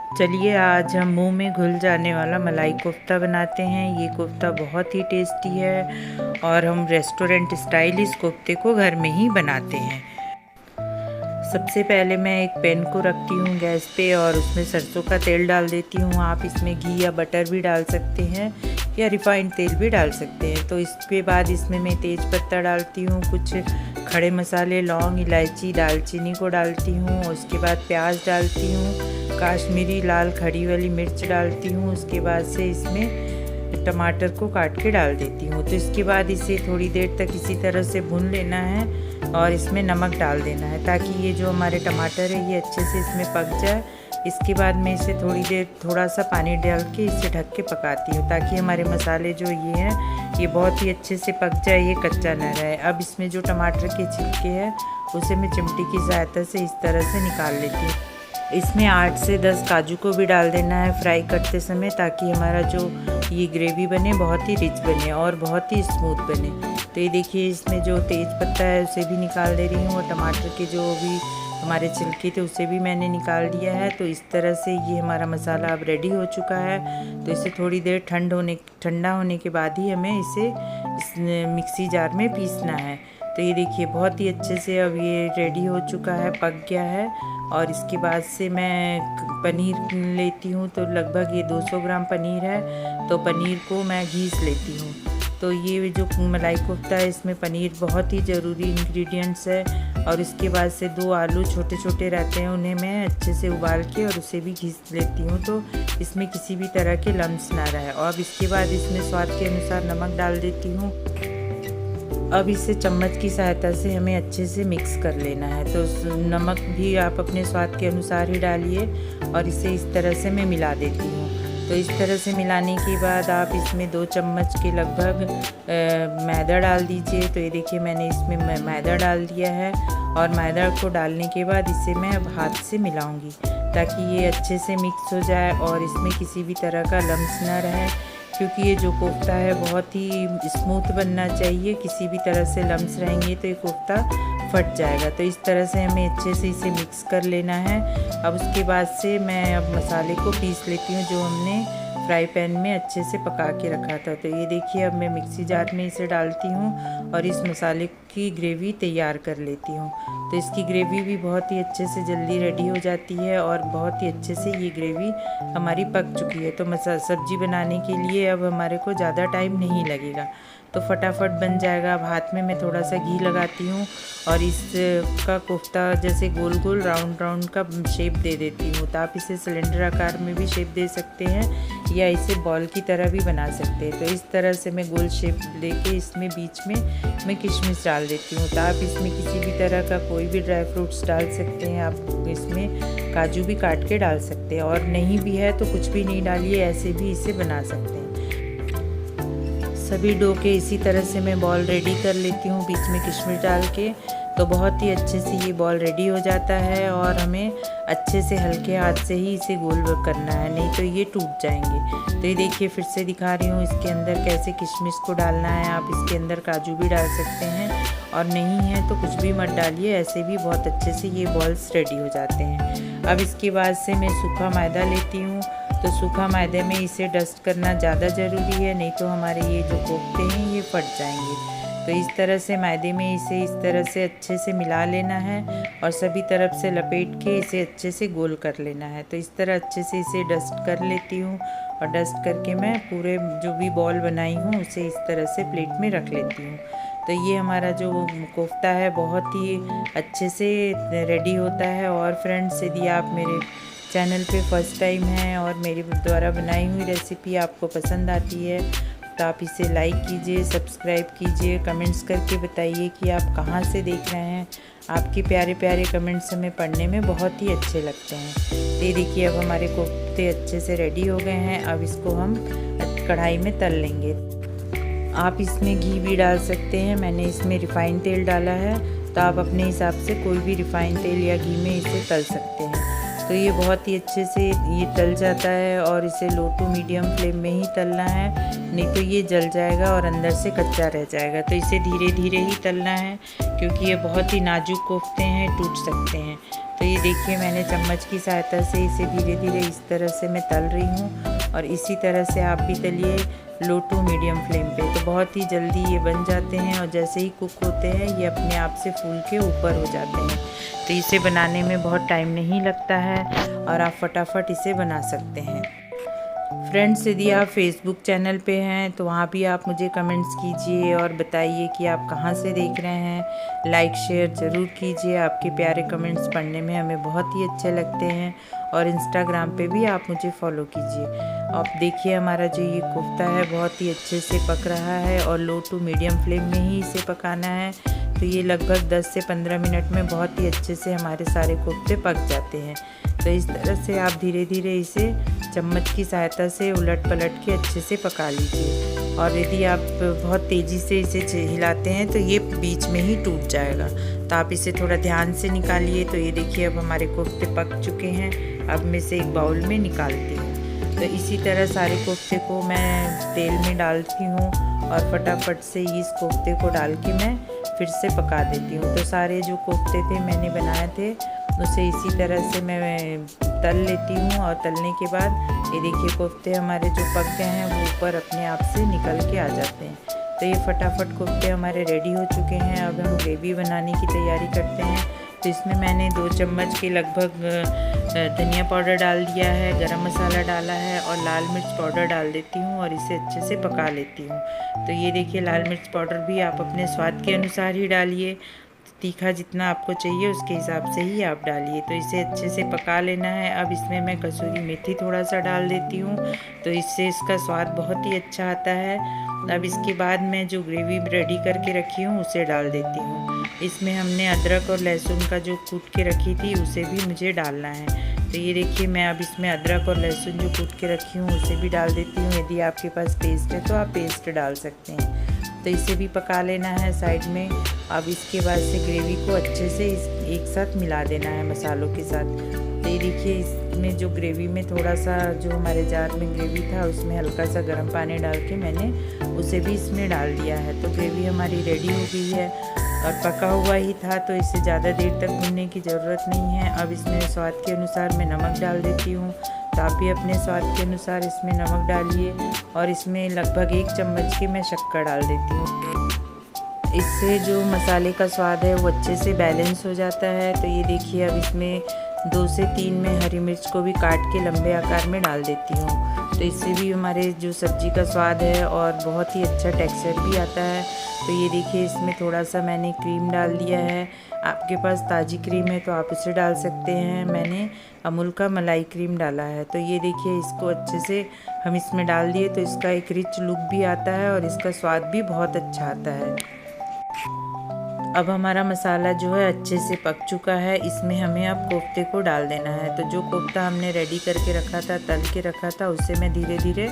चलिए आज हम मुंह में घुल जाने वाला मलाई कोफ्ता बनाते हैं। ये कोफ्ता बहुत ही टेस्टी है और हम रेस्टोरेंट स्टाइल इस कोफ्ते को घर में ही बनाते हैं। सबसे पहले मैं एक पैन को रखती हूँ गैस पे और उसमें सरसों का तेल डाल देती हूँ। आप इसमें घी या बटर भी डाल सकते हैं या रिफाइंड तेल भी डाल सकते हैं। तो इसके बाद इसमें मैं तेज पत्ता डालती हूँ, कुछ खड़े मसाले लौंग इलायची दालचीनी को डालती हूँ। उसके बाद प्याज डालती हूँ, काश्मीरी लाल खड़ी वाली मिर्च डालती हूँ। उसके बाद से इसमें टमाटर को काट के डाल देती हूँ। तो इसके बाद इसे थोड़ी देर तक इसी तरह से भून लेना है और इसमें नमक डाल देना है ताकि ये जो हमारे टमाटर है ये अच्छे से इसमें पक जाए। इसके बाद मैं इसे थोड़ी देर थोड़ा सा पानी डाल के इसे ढक के पकाती हूँ ताकि हमारे मसाले जो ये हैं ये बहुत ही अच्छे से पक जाए, ये कच्चा ना रहे। अब इसमें जो टमाटर के छिलके हैं उसे मैं चिमटी की सहायता से इस तरह से निकाल लेती हूँ। इसमें 8 से 10 काजू को भी डाल देना है फ्राई करते समय ताकि हमारा जो ये ग्रेवी बने बहुत ही रिच बने और बहुत ही स्मूथ बने। तो ये देखिए इसमें जो तेज पत्ता है उसे भी निकाल दे रही हूँ और टमाटर के जो भी हमारे छिलके थे उसे भी मैंने निकाल दिया है। तो इस तरह से ये हमारा मसाला अब रेडी हो चुका है। तो इसे थोड़ी देर ठंडा होने के बाद ही हमें इसे मिक्सी जार में पीसना है। तो ये देखिए बहुत ही अच्छे से अब ये रेडी हो चुका है, पक गया है। और इसके बाद से मैं पनीर लेती हूँ। तो लगभग ये 200 ग्राम पनीर है, तो पनीर को मैं घीस लेती हूँ। तो ये जो मलाई कोफ्ता है इसमें पनीर बहुत ही ज़रूरी इंग्रेडिएंट्स है। और इसके बाद से 2 आलू छोटे छोटे रहते हैं, उन्हें मैं अच्छे से उबाल के और उसे भी घीस लेती हूँ तो इसमें किसी भी तरह के लम्स ना रहे। और अब इसके बाद इसमें स्वाद के अनुसार नमक डाल देती हूँ। अब इसे चम्मच की सहायता से हमें अच्छे से मिक्स कर लेना है। तो नमक भी आप अपने स्वाद के अनुसार ही डालिए और इसे इस तरह से मैं मिला देती हूँ। तो इस तरह से मिलाने के बाद आप इसमें 2 चम्मच के लगभग मैदा डाल दीजिए। तो ये देखिए मैंने इसमें मैदा डाल दिया है और मैदा को डालने के बाद इसे मैं अब हाथ से मिलाऊंगी ताकि ये अच्छे से मिक्स हो जाए और इसमें किसी भी तरह का लम्स ना रहे, क्योंकि ये जो कोफ्ता है बहुत ही स्मूथ बनना चाहिए। किसी भी तरह से लम्स रहेंगे तो ये कोफ्ता फट जाएगा। तो इस तरह से हमें अच्छे से इसे मिक्स कर लेना है। अब उसके बाद से मैं अब मसाले को पीस लेती हूँ जो हमने फ्राई पैन में अच्छे से पका के रखा था। तो ये देखिए अब मैं मिक्सी जार में इसे डालती हूँ और इस मसाले की ग्रेवी तैयार कर लेती हूँ। तो इसकी ग्रेवी भी बहुत ही अच्छे से जल्दी रेडी हो जाती है और बहुत ही अच्छे से ये ग्रेवी हमारी पक चुकी है। तो सब्जी बनाने के लिए अब हमारे को ज़्यादा टाइम नहीं लगेगा, तो फटाफट बन जाएगा। अब हाथ में मैं थोड़ा सा घी लगाती हूँ और इसका कोफ्ता जैसे गोल गोल राउंड का शेप दे देती हूँ। तो आप इसे सिलेंडर आकार में भी शेप दे सकते हैं या इसे बॉल की तरह भी बना सकते हैं। तो इस तरह से मैं गोल शेप लेके इसमें बीच में मैं किशमिश डाल देती हूँ। तो आप इसमें किसी भी तरह का कोई भी ड्राई फ्रूट्स डाल सकते हैं। आप इसमें काजू भी काट के डाल सकते हैं और नहीं भी है तो कुछ भी नहीं डालिए, ऐसे भी इसे बना सकते हैं। सभी डो के इसी तरह से मैं बॉल रेडी कर लेती हूँ बीच में किशमिश डाल के। तो बहुत ही अच्छे से ये बॉल रेडी हो जाता है और हमें अच्छे से हल्के हाथ से ही इसे गोल करना है, नहीं तो ये टूट जाएंगे। तो ये देखिए फिर से दिखा रही हूँ इसके अंदर कैसे किशमिश को डालना है। आप इसके अंदर काजू भी डाल सकते हैं और नहीं है तो कुछ भी मत डालिए, ऐसे भी बहुत अच्छे से ये बॉल्स रेडी हो जाते हैं। अब इसके बाद से मैं सूखा मैदा लेती हूँ। तो सूखा मैदे में इसे डस्ट करना ज़्यादा ज़रूरी है, नहीं तो हमारे ये जो कोफ्ते हैं ये फट जाएंगे। तो इस तरह से मैदे में इसे इस तरह से अच्छे से मिला लेना है और सभी तरफ से लपेट के इसे अच्छे से गोल कर लेना है। तो इस तरह अच्छे से इसे डस्ट कर लेती हूँ और डस्ट करके मैं पूरे जो भी बॉल बनाई हूँ उसे इस तरह से प्लेट में रख लेती हूँ। तो ये हमारा जो कोफ्ता है बहुत ही अच्छे से रेडी होता है। और फ्रेंड्स, यदि आप मेरे चैनल पे फर्स्ट टाइम हैं और मेरे द्वारा बनाई हुई रेसिपी आपको पसंद आती है तो आप इसे लाइक कीजिए, सब्सक्राइब कीजिए, कमेंट्स करके बताइए कि आप कहाँ से देख रहे हैं। आपके प्यारे प्यारे कमेंट्स हमें पढ़ने में बहुत ही अच्छे लगते हैं। ये देखिए अब हमारे कोफ्ते अच्छे से रेडी हो गए हैं। अब इसको हम कढ़ाई में तल लेंगे। आप इसमें घी भी डाल सकते हैं, मैंने इसमें रिफाइंड तेल डाला है। तो आप अपने हिसाब से कोई भी रिफाइंड तेल या घी में इसे तल सकते हैं। तो ये बहुत ही अच्छे से ये तल जाता है और इसे लो टू मीडियम फ्लेम में ही तलना है, नहीं तो ये जल जाएगा और अंदर से कच्चा रह जाएगा। तो इसे धीरे धीरे ही तलना है क्योंकि ये बहुत ही नाजुक कोफ्ते हैं, टूट सकते हैं। तो ये देखिए मैंने चम्मच की सहायता से इसे धीरे धीरे इस तरह से मैं तल रही हूँ और इसी तरह से आप भी तलिए लो टू मीडियम फ्लेम पे। तो बहुत ही जल्दी ये बन जाते हैं और जैसे ही कुक होते हैं ये अपने आप से फूल के ऊपर हो जाते हैं। तो इसे बनाने में बहुत टाइम नहीं लगता है और आप फटाफट इसे बना सकते हैं। फ्रेंड्स, यदि आप फेसबुक चैनल पे हैं तो वहाँ भी आप मुझे कमेंट्स कीजिए और बताइए कि आप कहाँ से देख रहे हैं। लाइक शेयर ज़रूर कीजिए, आपके प्यारे कमेंट्स पढ़ने में हमें बहुत ही अच्छे लगते हैं। और इंस्टाग्राम पे भी आप मुझे फॉलो कीजिए। आप देखिए हमारा जो ये कोफ्ता है बहुत ही अच्छे से पक रहा है और लो टू मीडियम फ्लेम में ही इसे पकाना है। तो ये लगभग 10 से 15 मिनट में बहुत ही अच्छे से हमारे सारे कोफ्ते पक जाते हैं। तो इस तरह से आप धीरे धीरे इसे चम्मच की सहायता से उलट पलट के अच्छे से पका लीजिए। और यदि आप बहुत तेज़ी से इसे हिलाते हैं तो ये बीच में ही टूट जाएगा, तो आप इसे थोड़ा ध्यान से निकालिए। तो ये देखिए अब हमारे कोफ्ते पक चुके हैं। अब मैं इसे एक बाउल में निकालती हूँ। तो इसी तरह सारे कोफ्ते को मैं तेल में डालती हूँ और फटाफट से इस कोफ्ते को डाल के मैं फिर से पका देती हूँ। तो सारे जो कोफ्ते थे मैंने बनाए थे उसे इसी तरह से मैं तल लेती हूँ और तलने के बाद ये देखिए कोफ्ते हमारे जो पक गए हैं वो ऊपर अपने आप से निकल के आ जाते हैं। तो ये फटाफट कोफ्ते हमारे रेडी हो चुके हैं। अब हम ग्रेवी बनाने की तैयारी करते हैं। तो इसमें मैंने 2 चम्मच के लगभग धनिया पाउडर डाल दिया है, गरम मसाला डाला है और लाल मिर्च पाउडर डाल देती हूँ और इसे अच्छे से पका लेती हूँ। तो ये देखिए लाल मिर्च पाउडर भी आप अपने स्वाद के अनुसार ही डालिए, तीखा जितना आपको चाहिए उसके हिसाब से ही आप डालिए। तो इसे अच्छे से पका लेना है। अब इसमें मैं कसूरी मेथी थोड़ा सा डाल देती हूँ, तो इससे इसका स्वाद बहुत ही अच्छा आता है। अब इसके बाद मैं जो ग्रेवी रेडी करके रखी हूँ उसे डाल देती हूँ। इसमें हमने अदरक और लहसुन का जो कूट के रखी थी उसे भी मुझे डालना है। तो ये देखिए मैं अब इसमें अदरक और लहसुन जो कूट के रखी हूँ उसे भी डाल देती हूँ। यदि आपके पास पेस्ट है तो आप पेस्ट डाल सकते हैं। तो इसे भी पका लेना है साइड में। अब इसके बाद से ग्रेवी को अच्छे से एक साथ मिला देना है मसालों के साथ। तो ये देखिए इसमें जो ग्रेवी में थोड़ा सा जो हमारे जार में ग्रेवी था उसमें हल्का सा गर्म पानी डाल के मैंने उसे भी इसमें डाल दिया है। तो ग्रेवी हमारी रेडी हो गई है और पका हुआ ही था तो इसे ज़्यादा देर तक भूनने की ज़रूरत नहीं है। अब इसमें स्वाद के अनुसार मैं नमक डाल देती हूँ। तो आप भी अपने स्वाद के अनुसार इसमें नमक डालिए और इसमें लगभग 1 चम्मच की मैं शक्कर डाल देती हूँ। इससे जो मसाले का स्वाद है वो अच्छे से बैलेंस हो जाता है। तो ये देखिए अब इसमें 2 से 3 में हरी मिर्च को भी काट के लंबे आकार में डाल देती हूँ। तो इससे भी हमारे जो सब्ज़ी का स्वाद है और बहुत ही अच्छा टेक्सचर भी आता है। तो ये देखिए इसमें थोड़ा सा मैंने क्रीम डाल दिया है। आपके पास ताज़ी क्रीम है तो आप इसे डाल सकते हैं। मैंने अमूल का मलाई क्रीम डाला है। तो ये देखिए इसको अच्छे से हम इसमें डाल दिए तो इसका एक रिच लुक भी आता है और इसका स्वाद भी बहुत अच्छा आता है। अब हमारा मसाला जो है अच्छे से पक चुका है। इसमें हमें अब कोफ्ते को डाल देना है। तो जो कोफ्ता हमने रेडी करके रखा था, तल के रखा था, उसे मैं धीरे धीरे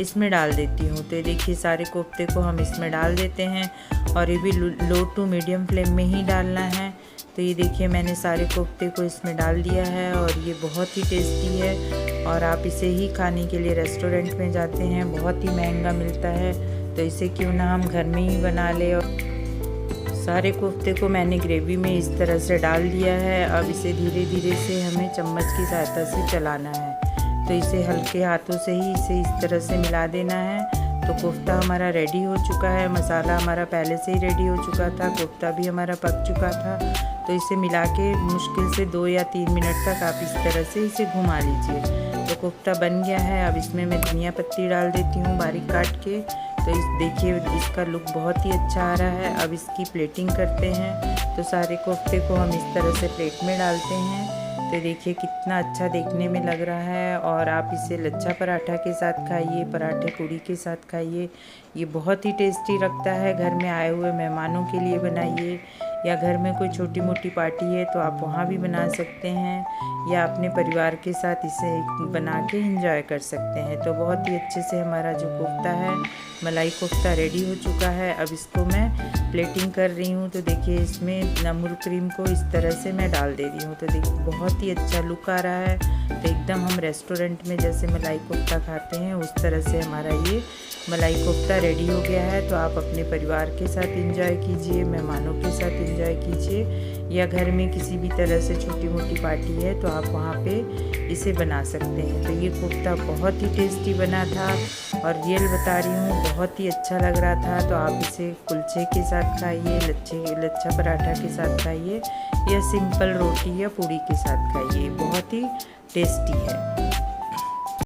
इसमें डाल देती हूँ। तो ये देखिए सारे कोफ्ते को हम इसमें डाल देते हैं और ये भी लो टू मीडियम फ्लेम में ही डालना है। तो ये देखिए मैंने सारे कोफ्ते को इसमें डाल दिया है और ये बहुत ही टेस्टी है और आप इसे ही खाने के लिए रेस्टोरेंट में जाते हैं, बहुत ही महंगा मिलता है। तो इसे क्यों ना हम घर में ही बना ले। और सारे कोफ्ते को मैंने ग्रेवी में इस तरह से डाल दिया है। अब इसे धीरे धीरे से हमें चम्मच की सहायता से चलाना है। तो इसे हल्के हाथों से ही इसे इस तरह से मिला देना है। तो कोफ्ता हमारा रेडी हो चुका है। मसाला हमारा पहले से ही रेडी हो चुका था, कोफ्ता भी हमारा पक चुका था। तो इसे मिला के मुश्किल से 2 या 3 मिनट तक आप इस तरह से इसे घुमा लीजिए। तो कोफ्ता बन गया है। अब इसमें मैं धनिया पत्ती डाल देती हूँ बारीक काट के। तो इस देखिए इसका लुक बहुत ही अच्छा आ रहा है। अब इसकी प्लेटिंग करते हैं। तो सारे कोफ्ते को हम इस तरह से प्लेट में डालते हैं। तो देखिए कितना अच्छा देखने में लग रहा है और आप इसे लच्छा पराठा के साथ खाइए, पराठे पूड़ी के साथ खाइए। ये बहुत ही टेस्टी लगता है। घर में आए हुए मेहमानों के लिए बनाइए या घर में कोई छोटी मोटी पार्टी है तो आप वहाँ भी बना सकते हैं या अपने परिवार के साथ इसे बना के एंजॉय कर सकते हैं। तो बहुत ही अच्छे से हमारा जो कोफ्ता है, मलाई कोफ्ता रेडी हो चुका है। अब इसको मैं प्लेटिंग कर रही हूँ तो देखिए इसमें अमूल क्रीम को इस तरह से मैं डाल दे रही हूँ। तो देखिए बहुत ही अच्छा लुक आ रहा है। तो एकदम हम रेस्टोरेंट में जैसे मलाई कोफ्ता खाते हैं उस तरह से हमारा ये मलाई कोफ्ता रेडी हो गया है। तो आप अपने परिवार के साथ एंजॉय कीजिए, मेहमानों के साथ एंजॉय कीजिए, या घर में किसी भी तरह से छोटी मोटी पार्टी है तो आप वहाँ पे इसे बना सकते हैं। तो ये कोफ्ता बहुत ही टेस्टी बना था और रियल बता रही हूँ बहुत ही अच्छा लग रहा था। तो आप इसे कुलचे के साथ खाइए, लच्छा पराठा के साथ खाइए, या सिंपल रोटी या पूड़ी के साथ खाइए, बहुत ही टेस्टी है।